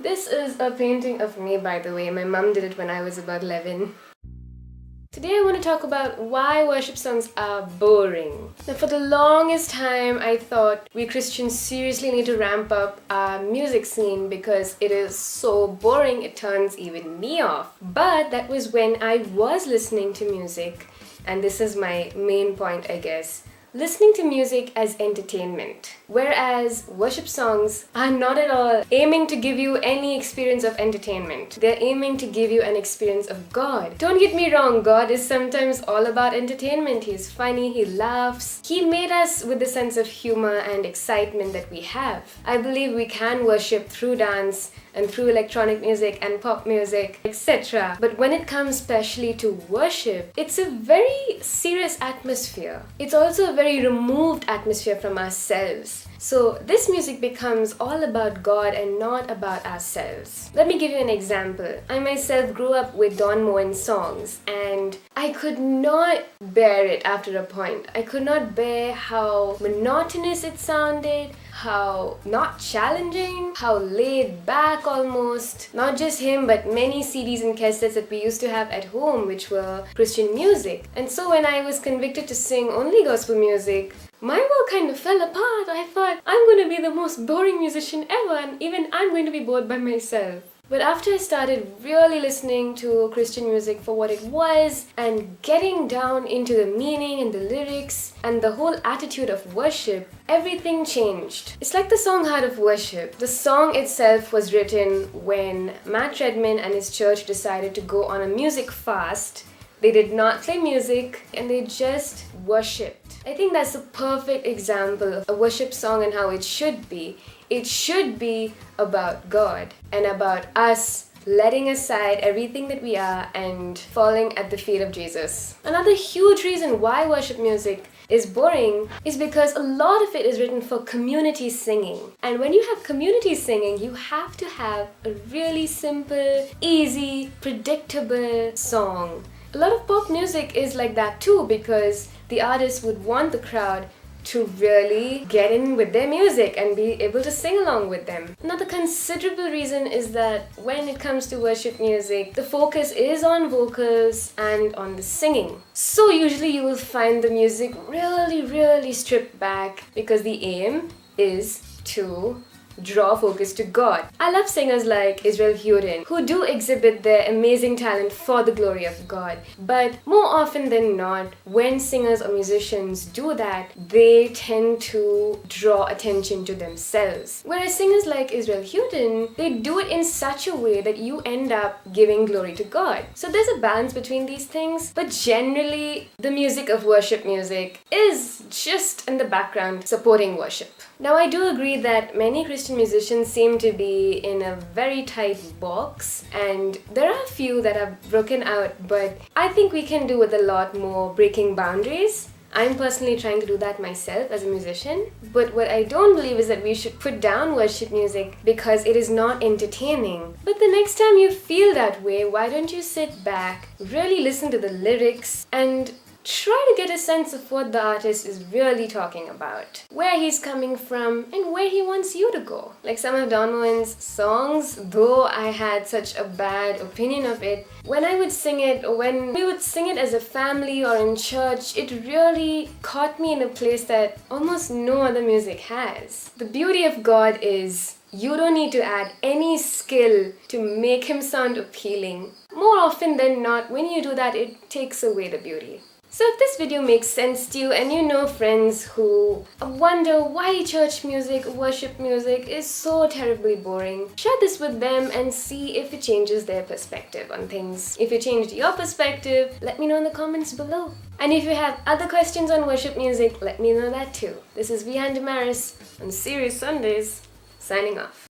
This is a painting of me, by the way. My mom did it when I was about 11. Today I want to talk about why worship songs are boring. Now, for the longest time I thought we Christians seriously need to ramp up our music scene because it is so boring it turns even me off. But that was when I was listening to music, and this is my main point, I guess. Listening to music as entertainment, whereas worship songs are not at all aiming to give you any experience of entertainment. They're aiming to give you an experience of God. Don't get me wrong, God is sometimes all about entertainment. He's funny, he laughs. He made us with the sense of humor and excitement that we have. I believe we can worship through dance and through electronic music and pop music, etc. But when it comes especially to worship, it's a very serious atmosphere. It's also a very removed atmosphere from ourselves. So this music becomes all about God and not about ourselves. Let me give you an example. I myself grew up with Don Moen songs and I could not bear it after a point. I could not bear how monotonous it sounded, how not challenging, how laid back almost. Not just him, but many CDs and cassettes that we used to have at home which were Christian music. And so when I was convicted to sing only gospel music, my world kind of fell apart. I thought, I'm going to be the most boring musician ever, and even I'm going to be bored by myself. But after I started really listening to Christian music for what it was and getting down into the meaning and the lyrics and the whole attitude of worship, everything changed. It's like the song Heart of Worship. The song itself was written when Matt Redman and his church decided to go on a music fast. They did not play music and they just worshipped. I think that's a perfect example of a worship song and how it should be. It should be about God and about us letting aside everything that we are and falling at the feet of Jesus. Another huge reason why worship music is boring is because a lot of it is written for community singing. And when you have community singing, you have to have a really simple, easy, predictable song. A lot of pop music is like that too because the artist would want the crowd to really get in with their music and be able to sing along with them. Another considerable reason is that when it comes to worship music, the focus is on vocals and on the singing. So usually you will find the music really stripped back because the aim is to draw focus to God. I love singers like Israel Houghton who do exhibit their amazing talent for the glory of God. But more often than not, when singers or musicians do that, they tend to draw attention to themselves. Whereas singers like Israel Houghton, they do it in such a way that you end up giving glory to God. So there's a balance between these things, but generally the music of worship music is just in the background supporting worship. Now I do agree that many Christian musicians seem to be in a very tight box and there are a few that have broken out, but I think we can do with a lot more breaking boundaries. I'm personally trying to do that myself as a musician, but what I don't believe is that we should put down worship music because it is not entertaining. But the next time you feel that way, why don't you sit back, really listen to the lyrics and try to get a sense of what the artist is really talking about, where he's coming from, and where he wants you to go. Like some of Don Moen's songs, though I had such a bad opinion of it, when I would sing it, or when we would sing it as a family or in church, it really caught me in a place that almost no other music has. The beauty of God is you don't need to add any skill to make him sound appealing. More often than not, when you do that, it takes away the beauty. So if this video makes sense to you and you know friends who wonder why church music, worship music is so terribly boring, share this with them and see if it changes their perspective on things. If it changed your perspective, let me know in the comments below. And if you have other questions on worship music, let me know that too. This is Vihan Damaris on Serious Sundays, signing off.